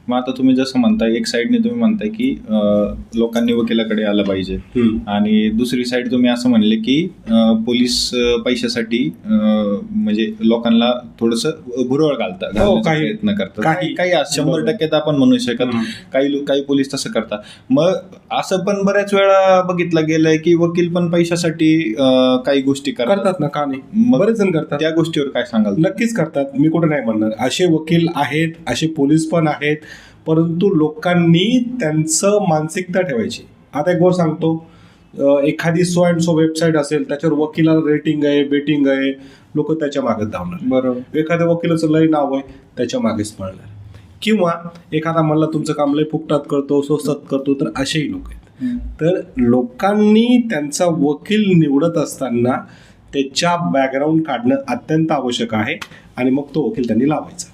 मग आता तुम्ही जसं म्हणताय, एक साईडने तुम्ही म्हणताय की लोकांनी वकिलाकडे आलं पाहिजे, आणि दुसरी साईड तुम्ही असं म्हणले की पोलीस पैशासाठी म्हणजे लोकांना थोडंसं भुरळ घालण्याचा प्रयत्न करतात. काही 100% तर आपण म्हणू शकत, काही पोलीस तसं करतात. मग असं पण बऱ्याच वेळा बघितलं गेलंय की वकील पण पैशासाठी काही गोष्टी करतात ना. का नाही, बरेच जण करतात. त्या गोष्टीवर काय सांगाल? नक्कीच करतात, मी कुठे नाही म्हणणार. असे वकील आहेत, असे पोलीस पण आहेत, परंतु लोकांनी त्यांचं मानसिकता ठेवायची. आता एक गोष्ट सांगतो, एखादी सो अँड सो वेबसाईट असेल, त्याच्यावर वकिलाला रेटिंग आहे, बेटिंग आहे, लोक त्याच्या मागे धावणार. बरोबर. एखाद्या वकिलाचं लय नाव आहे, त्याच्या मागेच पळणार. किंवा एखादा म्हणला तुमचं काम लय फुकटात करतो, स्वस्तात करतो, तर असेही लोक आहेत. तर लोकांनी त्यांचा वकील निवडत असताना त्याच्या बॅकग्राऊंड काढणं अत्यंत आवश्यक आहे, आणि मग तो वकील त्यांनी लावायचा.